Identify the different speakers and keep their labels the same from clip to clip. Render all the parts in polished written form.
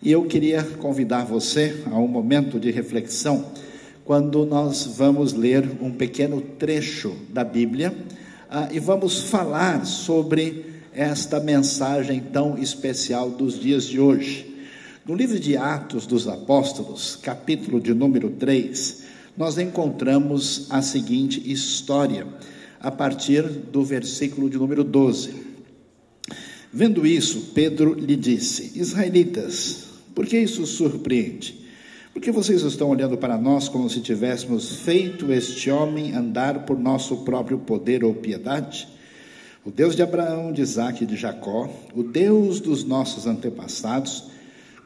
Speaker 1: E eu queria convidar você a um momento de reflexão, quando nós vamos ler um pequeno trecho da Bíblia, e vamos falar sobre esta mensagem tão especial dos dias de hoje. No livro de Atos dos Apóstolos, capítulo de número 3, nós encontramos a seguinte história, a partir do versículo de número 12. Vendo isso, Pedro lhe disse: Israelitas, por que isso surpreende? Porque vocês estão olhando para nós como se tivéssemos feito este homem andar por nosso próprio poder ou piedade? O Deus de Abraão, de Isaque e de Jacó, o Deus dos nossos antepassados,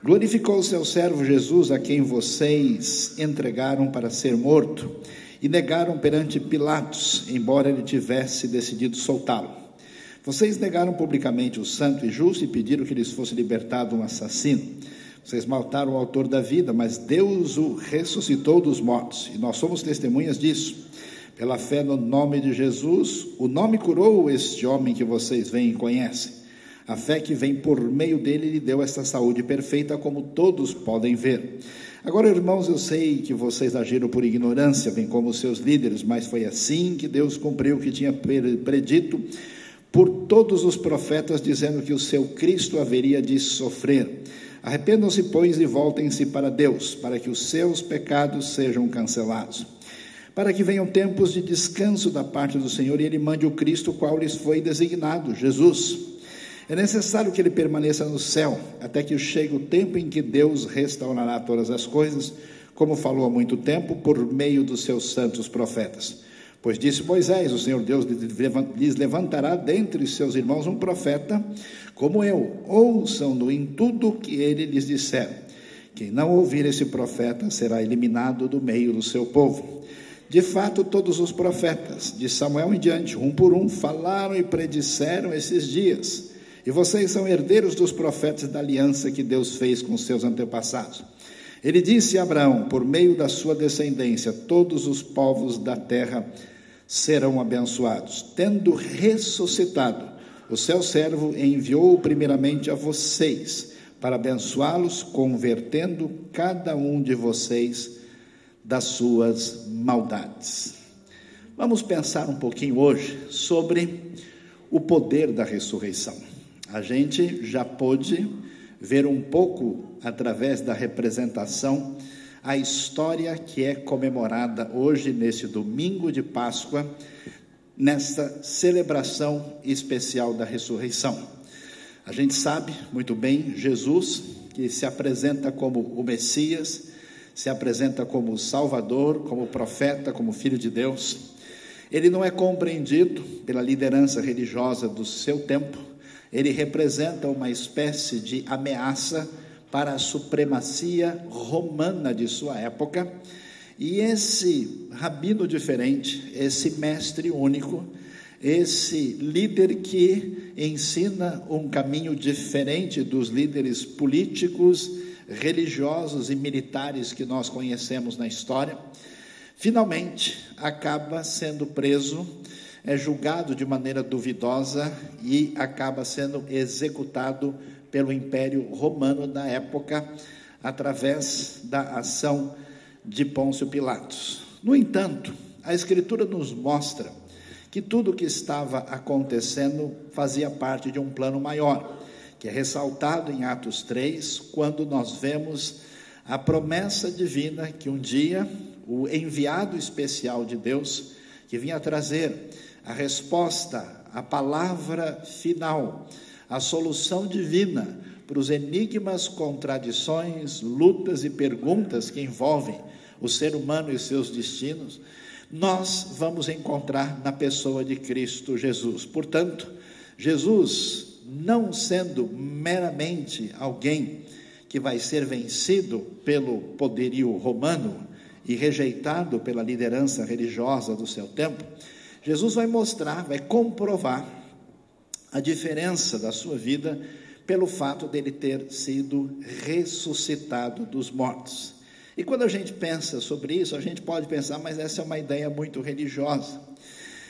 Speaker 1: glorificou o seu servo Jesus, a quem vocês entregaram para ser morto e negaram perante Pilatos, embora ele tivesse decidido soltá-lo. Vocês negaram publicamente o santo e justo e pediram que lhes fosse libertado um assassino. Vocês mataram o autor da vida, mas Deus o ressuscitou dos mortos, e nós somos testemunhas disso. Pela fé no nome de Jesus, o nome curou este homem que vocês veem e conhecem. A fé que vem por meio dele lhe deu esta saúde perfeita, como todos podem ver. Agora, irmãos, eu sei que vocês agiram por ignorância, bem como os seus líderes, mas foi assim que Deus cumpriu o que tinha predito por todos os profetas, dizendo que o seu Cristo haveria de sofrer. Arrependam-se, pois, e voltem-se para Deus, para que os seus pecados sejam cancelados, para que venham tempos de descanso da parte do Senhor, e Ele mande o Cristo, qual lhes foi designado, Jesus. É necessário que Ele permaneça no céu, até que chegue o tempo em que Deus restaurará todas as coisas, como falou há muito tempo, por meio dos seus santos profetas. Pois disse Moisés: o Senhor Deus lhes levantará dentre seus irmãos um profeta como eu, ouçam-no em tudo que ele lhes disser. Quem não ouvir esse profeta será eliminado do meio do seu povo. De fato, todos os profetas, de Samuel em diante, um por um, falaram e predisseram esses dias. E vocês são herdeiros dos profetas da aliança que Deus fez com seus antepassados. Ele disse a Abraão: por meio da sua descendência, todos os povos da terra serão abençoados. Tendo ressuscitado, o seu servo enviou primeiramente a vocês, para abençoá-los, convertendo cada um de vocês das suas maldades. Vamos pensar um pouquinho hoje sobre o poder da ressurreição. A gente já pôde ver um pouco, através da representação, a história que é comemorada hoje, nesse domingo de Páscoa, nesta celebração especial da ressurreição. A gente sabe muito bem, Jesus, que se apresenta como o Messias, se apresenta como o Salvador, como profeta, como Filho de Deus. Ele não é compreendido pela liderança religiosa do seu tempo. Ele representa uma espécie de ameaça para a supremacia romana de sua época, e esse rabino diferente, esse mestre único, esse líder que ensina um caminho diferente dos líderes políticos, religiosos e militares que nós conhecemos na história, finalmente acaba sendo preso, é julgado de maneira duvidosa e acaba sendo executado pelo Império Romano da época, através da ação de Pôncio Pilatos. No entanto, a Escritura nos mostra que tudo o que estava acontecendo fazia parte de um plano maior, que é ressaltado em Atos 3, quando nós vemos a promessa divina que um dia o enviado especial de Deus, que vinha trazer a resposta, a palavra final, a solução divina para os enigmas, contradições, lutas e perguntas que envolvem o ser humano e seus destinos, nós vamos encontrar na pessoa de Cristo Jesus. Portanto, Jesus, não sendo meramente alguém que vai ser vencido pelo poderio romano e rejeitado pela liderança religiosa do seu tempo, Jesus vai mostrar, vai comprovar a diferença da sua vida pelo fato dele ter sido ressuscitado dos mortos. E quando a gente pensa sobre isso, a gente pode pensar, mas essa é uma ideia muito religiosa.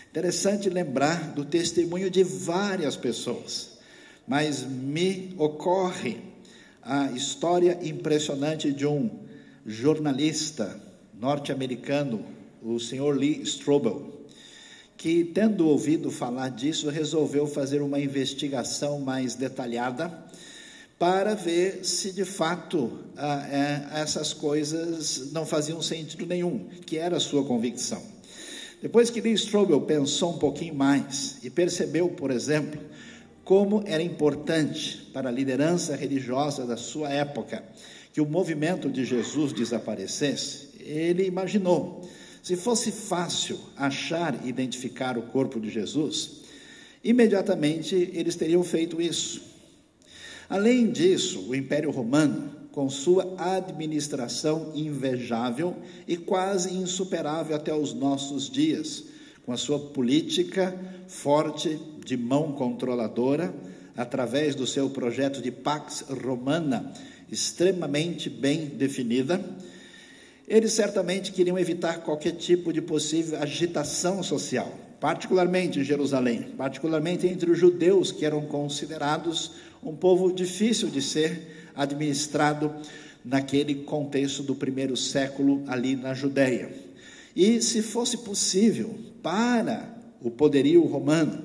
Speaker 1: Interessante lembrar do testemunho de várias pessoas, mas me ocorre a história impressionante de um jornalista norte-americano, o Sr. Lee Strobel, que, tendo ouvido falar disso, resolveu fazer uma investigação mais detalhada para ver se de fato essas coisas não faziam sentido nenhum, que era a sua convicção. Depois que Lee Strobel pensou um pouquinho mais e percebeu, por exemplo, como era importante para a liderança religiosa da sua época que o movimento de Jesus desaparecesse, ele imaginou: se fosse fácil achar e identificar o corpo de Jesus, imediatamente eles teriam feito isso. Além disso, o Império Romano, com sua administração invejável e quase insuperável até os nossos dias, com a sua política forte de mão controladora, através do seu projeto de Pax Romana, extremamente bem definida, eles certamente queriam evitar qualquer tipo de possível agitação social, particularmente em Jerusalém, particularmente entre os judeus, que eram considerados um povo difícil de ser administrado naquele contexto do primeiro século ali na Judéia. E se fosse possível para o poderio romano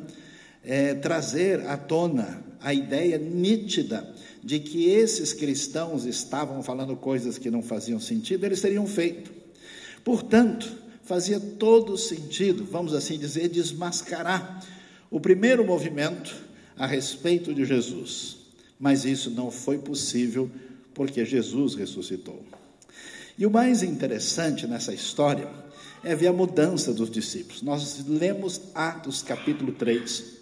Speaker 1: trazer à tona a ideia nítida de que esses cristãos estavam falando coisas que não faziam sentido, eles teriam feito. Portanto, fazia todo sentido, vamos assim dizer, desmascarar o primeiro movimento a respeito de Jesus. Mas isso não foi possível porque Jesus ressuscitou. E o mais interessante nessa história é ver a mudança dos discípulos. Nós lemos Atos capítulo 3,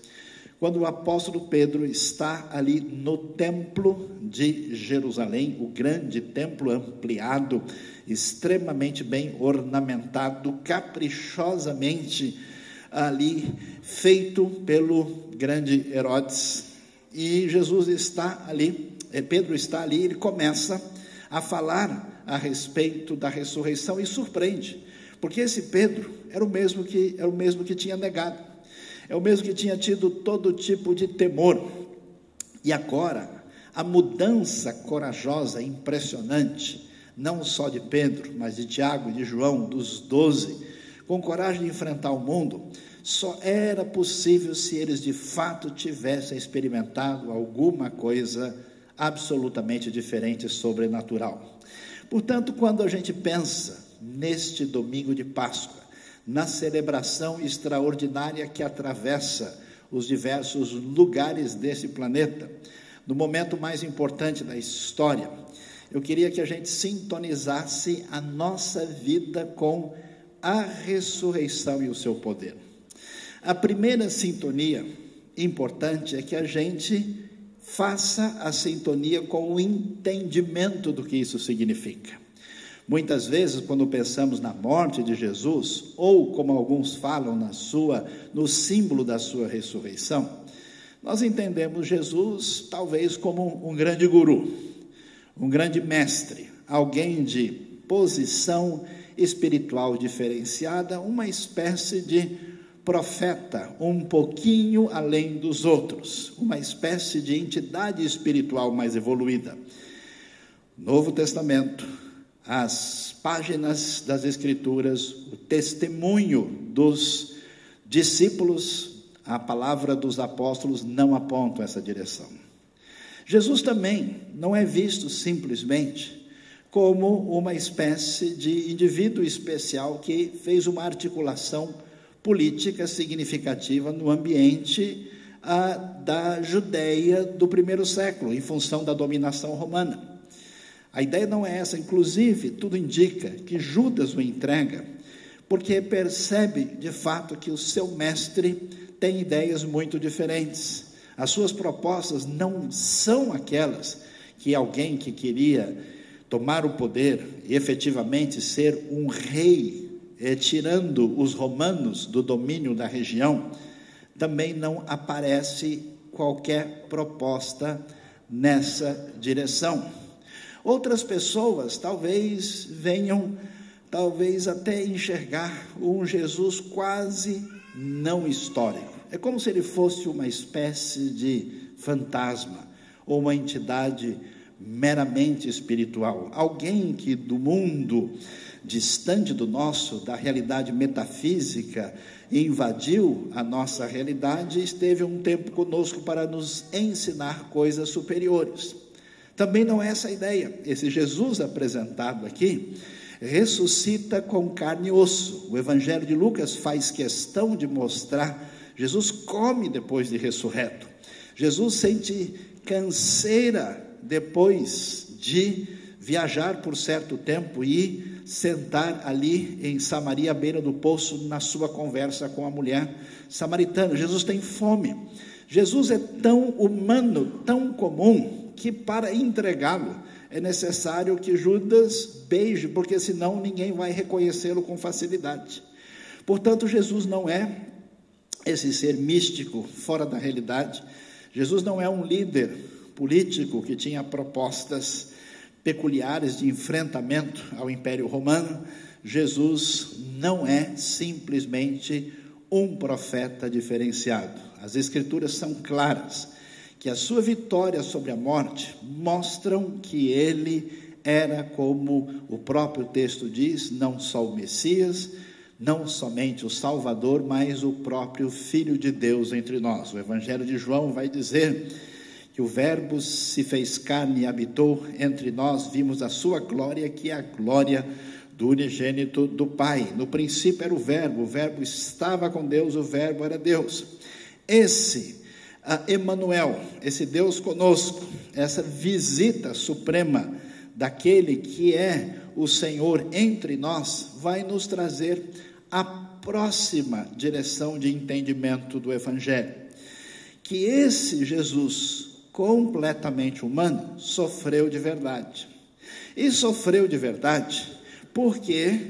Speaker 1: quando o apóstolo Pedro está ali no templo de Jerusalém, o grande templo ampliado, extremamente bem ornamentado, caprichosamente ali feito pelo grande Herodes. E Jesus está ali, Pedro está ali, ele começa a falar a respeito da ressurreição e surpreende, porque esse Pedro era o mesmo que tinha negado. É o mesmo que tinha tido todo tipo de temor. E agora, a mudança corajosa, impressionante, não só de Pedro, mas de Tiago e de João, dos 12, com coragem de enfrentar o mundo, só era possível se eles de fato tivessem experimentado alguma coisa absolutamente diferente, sobrenatural. Portanto, quando a gente pensa neste domingo de Páscoa, na celebração extraordinária que atravessa os diversos lugares desse planeta, no momento mais importante da história, eu queria que a gente sintonizasse a nossa vida com a ressurreição e o seu poder. A primeira sintonia importante é que a gente faça a sintonia com o entendimento do que isso significa. Muitas vezes, quando pensamos na morte de Jesus, ou como alguns falam no símbolo da sua ressurreição, nós entendemos Jesus talvez como um grande guru, um grande mestre, alguém de posição espiritual diferenciada, uma espécie de profeta, um pouquinho além dos outros, uma espécie de entidade espiritual mais evoluída. Novo Testamento, as páginas das Escrituras, o testemunho dos discípulos, a palavra dos apóstolos não apontam essa direção. Jesus também não é visto simplesmente como uma espécie de indivíduo especial que fez uma articulação política significativa no ambiente da Judéia do primeiro século, em função da dominação romana. A ideia não é essa, inclusive, tudo indica que Judas o entrega, porque percebe, de fato, que o seu mestre tem ideias muito diferentes. As suas propostas não são aquelas que alguém que queria tomar o poder e efetivamente ser um rei, tirando os romanos do domínio da região, também não aparece qualquer proposta nessa direção. Outras pessoas talvez venham, até enxergar um Jesus quase não histórico. É como se ele fosse uma espécie de fantasma, ou uma entidade meramente espiritual, alguém que do mundo distante do nosso, da realidade metafísica, invadiu a nossa realidade e esteve um tempo conosco para nos ensinar coisas superiores. Também não é essa a ideia. Esse Jesus apresentado aqui ressuscita com carne e osso. O Evangelho de Lucas faz questão de mostrar: Jesus come depois de ressurreto. Jesus sente canseira depois de viajar por certo tempo e sentar ali em Samaria, à beira do poço, na sua conversa com a mulher samaritana. Jesus tem fome. Jesus é tão humano, tão comum, que para entregá-lo é necessário que Judas beije, porque senão ninguém vai reconhecê-lo com facilidade. Portanto, Jesus não é esse ser místico, fora da realidade. Jesus não é um líder político que tinha propostas peculiares de enfrentamento ao Império Romano. Jesus não é simplesmente um profeta diferenciado. As Escrituras são claras que a sua vitória sobre a morte mostram que ele era, como o próprio texto diz, não só o Messias, não somente o Salvador, mas o próprio Filho de Deus entre nós. O Evangelho de João vai dizer que o Verbo se fez carne e habitou entre nós, vimos a sua glória, que é a glória do unigênito do Pai. No princípio era o Verbo estava com Deus, o Verbo era Deus. Esse Emanuel, esse Deus conosco, essa visita suprema daquele que é o Senhor entre nós, vai nos trazer a próxima direção de entendimento do Evangelho. Que esse Jesus completamente humano sofreu de verdade. E sofreu de verdade porque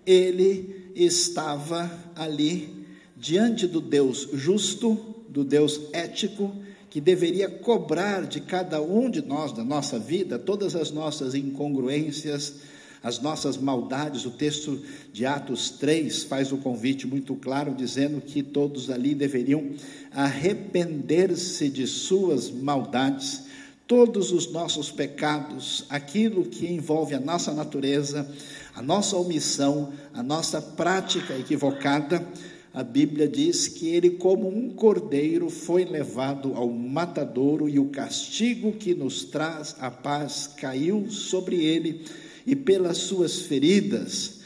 Speaker 1: ele estava ali diante do Deus justo, do Deus ético, que deveria cobrar de cada um de nós, da nossa vida, todas as nossas incongruências, as nossas maldades. O texto de Atos 3 faz o convite muito claro, dizendo que todos ali deveriam arrepender-se de suas maldades, todos os nossos pecados, aquilo que envolve a nossa natureza, a nossa omissão, a nossa prática equivocada. A Bíblia diz que ele, como um cordeiro, foi levado ao matadouro, e o castigo que nos traz a paz caiu sobre ele, e pelas suas feridas,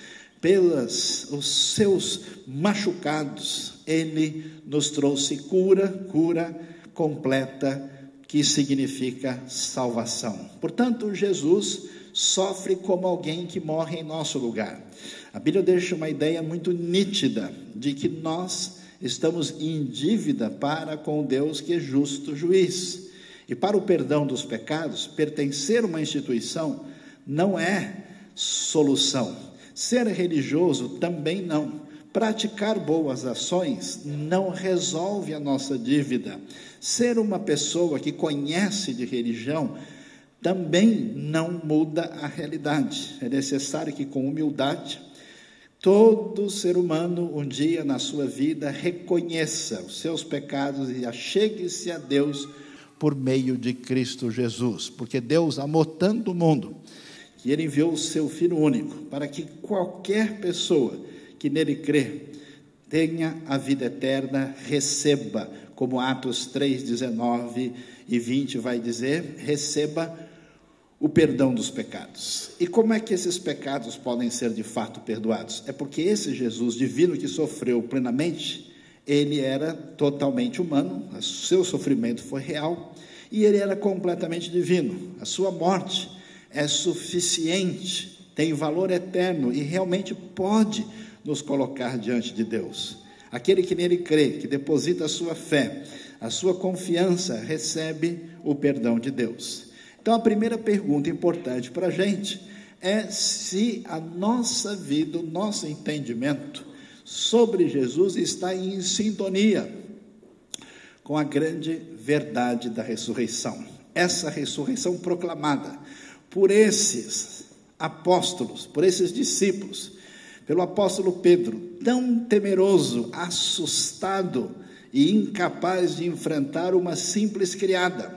Speaker 1: os seus machucados, ele nos trouxe cura completa, que significa salvação. Portanto, Jesus sofre como alguém que morre em nosso lugar. A Bíblia deixa uma ideia muito nítida de que nós estamos em dívida para com Deus, que é justo juiz. E para o perdão dos pecados, pertencer a uma instituição não é solução. Ser religioso também não. Praticar boas ações não resolve a nossa dívida. Ser uma pessoa que conhece de religião também não muda a realidade. É necessário que, com humildade, todo ser humano, um dia na sua vida, reconheça os seus pecados e achegue-se a Deus por meio de Cristo Jesus. Porque Deus amou tanto o mundo que Ele enviou o seu Filho único, para que qualquer pessoa que nele crê tenha a vida eterna, receba, como Atos 3, 19 e 20 vai dizer, receba o perdão dos pecados. E como é que esses pecados podem ser de fato perdoados? É porque esse Jesus divino que sofreu plenamente, ele era totalmente humano, o seu sofrimento foi real, e ele era completamente divino. A sua morte é suficiente, tem valor eterno e realmente pode nos colocar diante de Deus. Aquele que nele crê, que deposita a sua fé, a sua confiança, recebe o perdão de Deus. Então, a primeira pergunta importante para a gente é se a nossa vida, o nosso entendimento sobre Jesus está em sintonia com a grande verdade da ressurreição. Essa ressurreição proclamada por esses apóstolos, por esses discípulos, pelo apóstolo Pedro, tão temeroso, assustado e incapaz de enfrentar uma simples criada.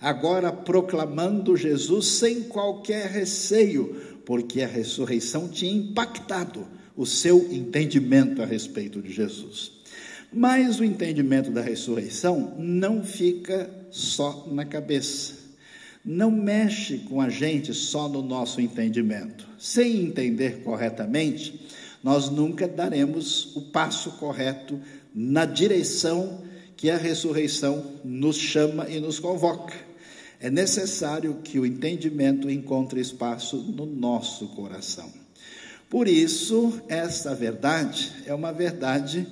Speaker 1: agora proclamando Jesus sem qualquer receio, porque a ressurreição tinha impactado o seu entendimento a respeito de Jesus. Mas o entendimento da ressurreição não fica só na cabeça, não mexe com a gente só no nosso entendimento. Sem entender corretamente, nós nunca daremos o passo correto na direção que a ressurreição nos chama e nos convoca. É necessário que o entendimento encontre espaço no nosso coração. Por isso, esta verdade é uma verdade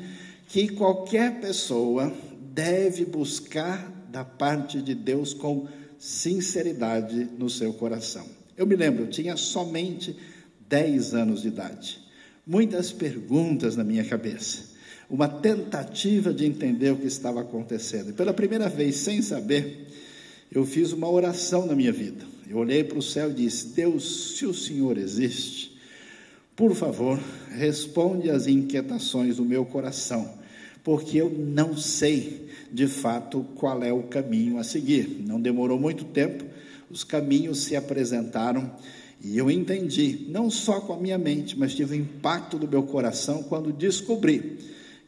Speaker 1: que qualquer pessoa deve buscar da parte de Deus com sinceridade no seu coração. Eu me lembro, eu tinha somente 10 anos de idade. Muitas perguntas na minha cabeça. Uma tentativa de entender o que estava acontecendo. E pela primeira vez, sem saber, eu fiz uma oração na minha vida. Eu olhei para o céu e disse: Deus, se o Senhor existe, por favor, responde às inquietações do meu coração, porque eu não sei, de fato, qual é o caminho a seguir. Não demorou muito tempo, os caminhos se apresentaram e eu entendi, não só com a minha mente, mas tive um impacto no meu coração quando descobri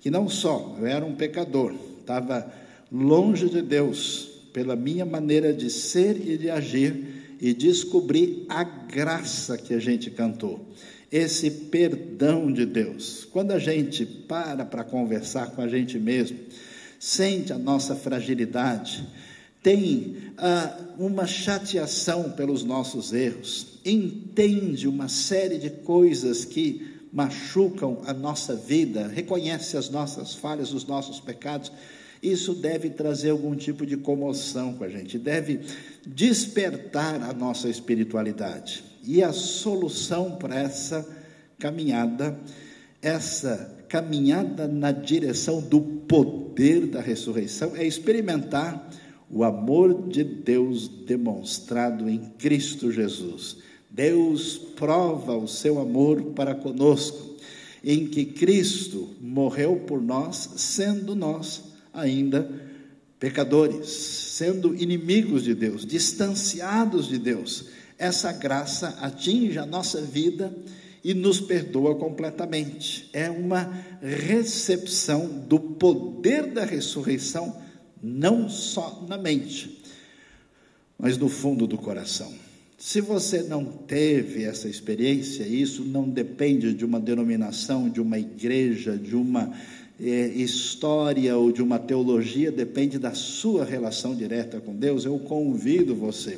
Speaker 1: que não só eu era um pecador, estava longe de Deus pela minha maneira de ser e de agir, e descobri a graça que a gente cantou, esse perdão de Deus. Quando a gente para conversar com a gente mesmo, sente a nossa fragilidade, tem uma chateação pelos nossos erros, entende uma série de coisas que machucam a nossa vida, reconhece as nossas falhas, os nossos pecados, isso deve trazer algum tipo de comoção com a gente, deve despertar a nossa espiritualidade. E a solução para essa caminhada na direção do poder da ressurreição, é experimentar o amor de Deus demonstrado em Cristo Jesus. Deus prova o seu amor para conosco, em que Cristo morreu por nós, sendo nós ainda pecadores, sendo inimigos de Deus, distanciados de Deus. Essa graça atinge a nossa vida e nos perdoa completamente. É uma recepção do poder da ressurreição, não só na mente, mas no fundo do coração. Se você não teve essa experiência, isso não depende de uma denominação, de uma igreja, de uma história ou de uma teologia, depende da sua relação direta com Deus. Eu convido você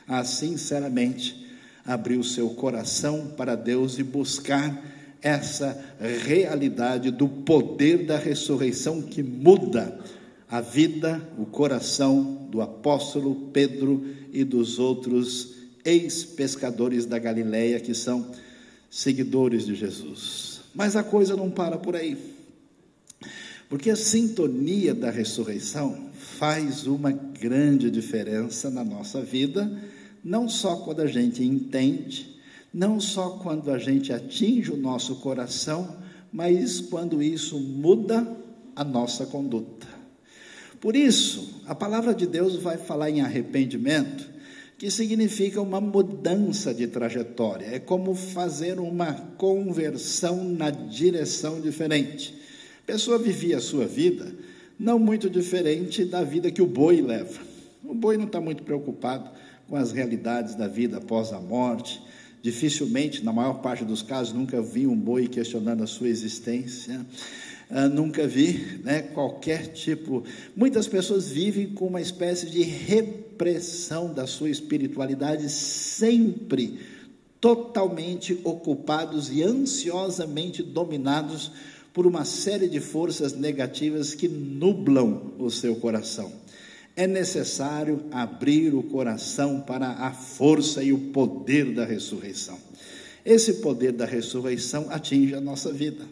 Speaker 1: a sinceramente abrir o seu coração para Deus e buscar essa realidade do poder da ressurreição que muda a vida, o coração do apóstolo Pedro e dos outros ex-pescadores da Galileia que são seguidores de Jesus. Mas a coisa não para por aí, porque a sintonia da ressurreição faz uma grande diferença na nossa vida, não só quando a gente entende, não só quando a gente atinge o nosso coração, mas quando isso muda a nossa conduta. Por isso, a palavra de Deus vai falar em arrependimento, que significa uma mudança de trajetória, é como fazer uma conversão na direção diferente. A pessoa vivia a sua vida não muito diferente da vida que o boi leva. O boi não está muito preocupado com as realidades da vida após a morte. Dificilmente, na maior parte dos casos, nunca vi um boi questionando a sua existência. Nunca vi, qualquer tipo. Muitas pessoas vivem com uma espécie de repressão da sua espiritualidade, sempre totalmente ocupados e ansiosamente dominados por uma série de forças negativas que nublam o seu coração. É necessário abrir o coração para a força e o poder da ressurreição. Esse poder da ressurreição atinge a nossa vida.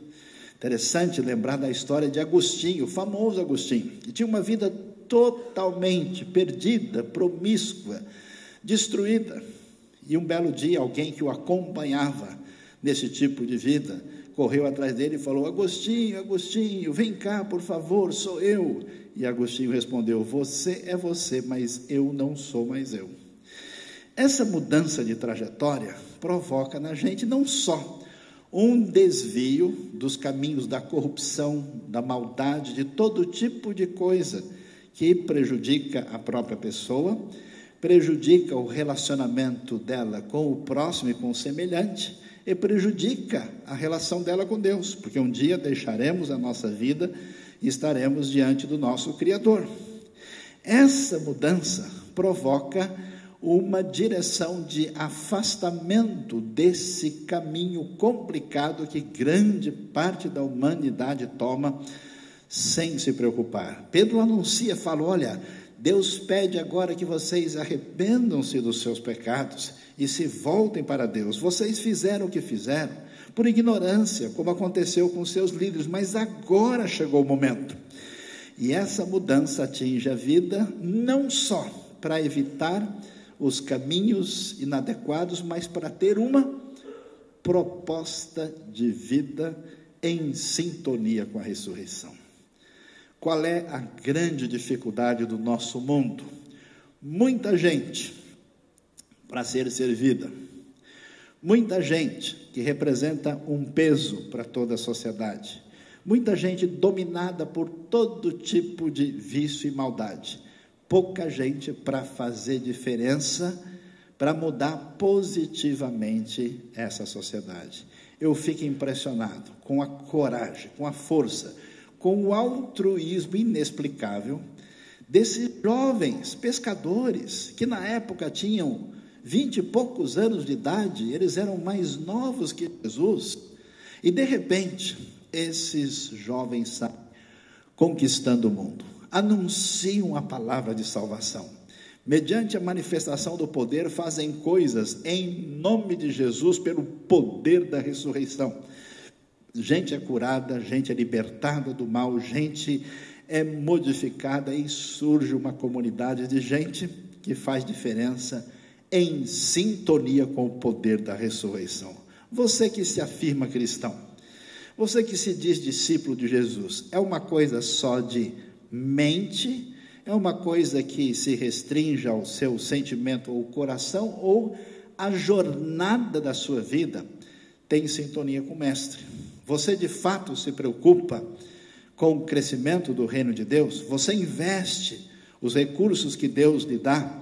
Speaker 1: Interessante lembrar da história de Agostinho, o famoso Agostinho, que tinha uma vida totalmente perdida, promíscua, destruída. E um belo dia, alguém que o acompanhava nesse tipo de vida, correu atrás dele e falou: Agostinho, Agostinho, vem cá, por favor, sou eu. E Agostinho respondeu: você é você, mas eu não sou mais eu. Essa mudança de trajetória provoca na gente não só um desvio dos caminhos da corrupção, da maldade, de todo tipo de coisa que prejudica a própria pessoa, prejudica o relacionamento dela com o próximo e com o semelhante, e prejudica a relação dela com Deus, porque um dia deixaremos a nossa vida e estaremos diante do nosso Criador. Essa mudança provoca uma direção de afastamento desse caminho complicado que grande parte da humanidade toma sem se preocupar. Pedro anuncia, fala: olha, Deus pede agora que vocês arrependam-se dos seus pecados e se voltem para Deus. Vocês fizeram o que fizeram por ignorância, como aconteceu com seus líderes, mas agora chegou o momento. E essa mudança atinge a vida não só para evitar os caminhos inadequados, mas para ter uma proposta de vida em sintonia com a ressurreição. Qual é a grande dificuldade do nosso mundo? Muita gente para ser servida, muita gente que representa um peso para toda a sociedade, muita gente dominada por todo tipo de vício e maldade, pouca gente para fazer diferença, para mudar positivamente essa sociedade. Eu fico impressionado com a coragem, com a força, com o altruísmo inexplicável desses jovens pescadores, que na época tinham 20 e poucos anos de idade, eles eram mais novos que Jesus, e de repente, esses jovens saem conquistando o mundo, anunciam a palavra de salvação, mediante a manifestação do poder, fazem coisas em nome de Jesus, pelo poder da ressurreição. Gente é curada, gente é libertada do mal, gente é modificada, e surge uma comunidade de gente que faz diferença em sintonia com o poder da ressurreição. Você que se afirma cristão, você que se diz discípulo de Jesus, é uma coisa só de mente? É uma coisa que se restringe ao seu sentimento ou coração, ou a jornada da sua vida tem sintonia com o Mestre? Você de fato se preocupa com o crescimento do reino de Deus? Você investe os recursos que Deus lhe dá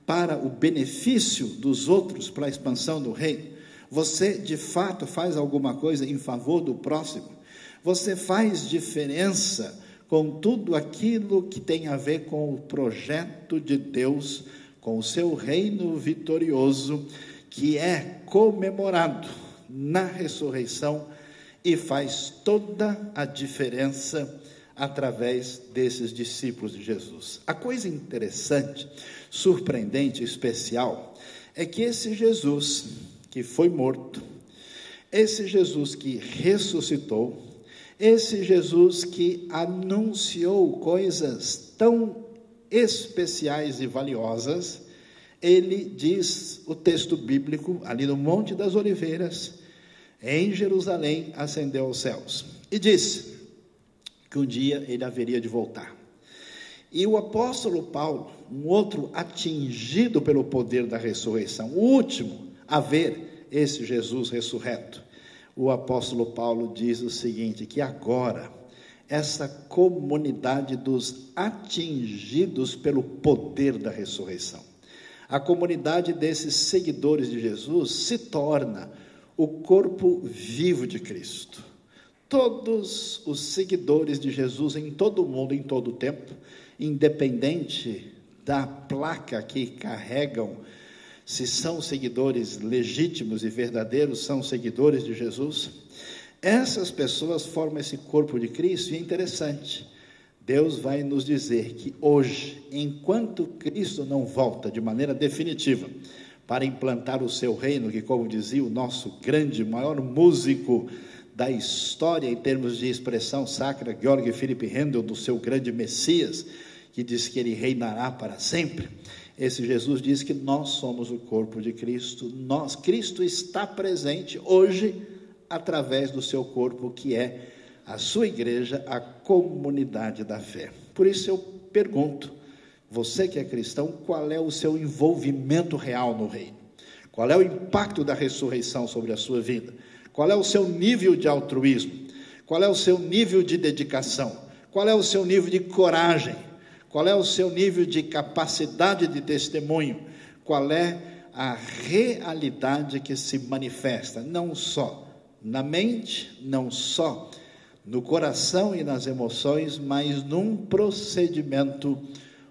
Speaker 1: para o benefício dos outros, para a expansão do reino? Você de fato faz alguma coisa em favor do próximo? Você faz diferença com tudo aquilo que tem a ver com o projeto de Deus, com o seu reino vitorioso, que é comemorado na ressurreição, e faz toda a diferença através desses discípulos de Jesus? A coisa interessante, surpreendente, especial, é que esse Jesus que foi morto, esse Jesus que ressuscitou, esse Jesus que anunciou coisas tão especiais e valiosas, ele diz, o texto bíblico, ali no Monte das Oliveiras, em Jerusalém, ascendeu aos céus, e disse que um dia ele haveria de voltar. E o apóstolo Paulo, um outro atingido pelo poder da ressurreição, o último a ver esse Jesus ressurreto, o apóstolo Paulo diz o seguinte, que agora essa comunidade dos atingidos pelo poder da ressurreição, a comunidade desses seguidores de Jesus, se torna o corpo vivo de Cristo. Todos os seguidores de Jesus em todo o mundo, em todo o tempo, independente da placa que carregam, se são seguidores legítimos e verdadeiros, são seguidores de Jesus, essas pessoas formam esse corpo de Cristo. E é interessante, Deus vai nos dizer que hoje, enquanto Cristo não volta de maneira definitiva para implantar o seu reino, que, como dizia o nosso grande, maior músico da história em termos de expressão sacra, Georg Philipp Handel, do seu grande Messias, que diz que ele reinará para sempre, esse Jesus diz que nós somos o corpo de Cristo, Cristo está presente hoje através do seu corpo, que é a sua igreja, a comunidade da fé. Por isso eu pergunto, você que é cristão, qual é o seu envolvimento real no reino? Qual é o impacto da ressurreição sobre a sua vida? Qual é o seu nível de altruísmo? Qual é o seu nível de dedicação? Qual é o seu nível de coragem? Qual é o seu nível de capacidade de testemunho? Qual é a realidade que se manifesta, não só na mente, não só no coração e nas emoções, mas num procedimento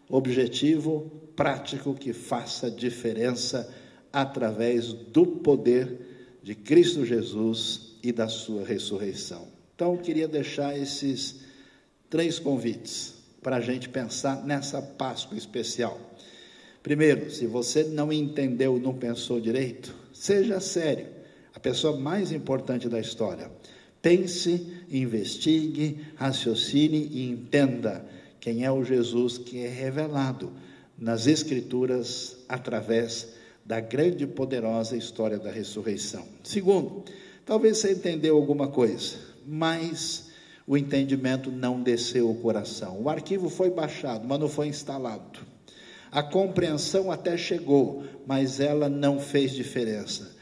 Speaker 1: objetivo, prático, que faça diferença através do poder de Cristo Jesus e da sua ressurreição. Então, eu queria deixar esses 3 convites para a gente pensar nessa Páscoa especial. Primeiro, se você não entendeu, não pensou direito, seja sério, a pessoa mais importante da história. Pense, investigue, raciocine e entenda quem é o Jesus que é revelado nas Escrituras através da grande e poderosa história da ressurreição. Segundo, talvez você entendeu alguma coisa, mas o entendimento não desceu o coração. O arquivo foi baixado, mas não foi instalado. A compreensão até chegou, mas ela não fez diferença.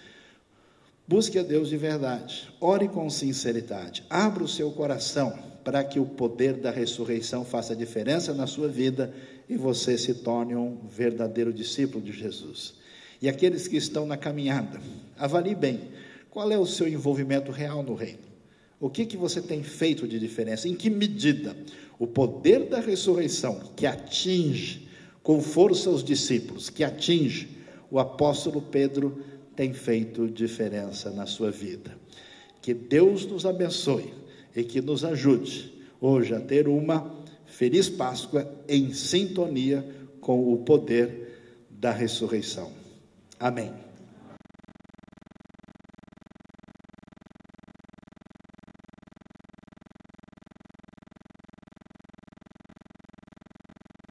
Speaker 1: Busque a Deus de verdade, ore com sinceridade, abra o seu coração para que o poder da ressurreição faça diferença na sua vida e você se torne um verdadeiro discípulo de Jesus. E aqueles que estão na caminhada, avalie bem, qual é o seu envolvimento real no reino? O que você tem feito de diferença? Em que medida o poder da ressurreição, que atinge com força os discípulos, que atinge o apóstolo Pedro, tem feito diferença na sua vida? Que Deus nos abençoe e que nos ajude hoje a ter uma feliz Páscoa em sintonia com o poder da ressurreição. Amém.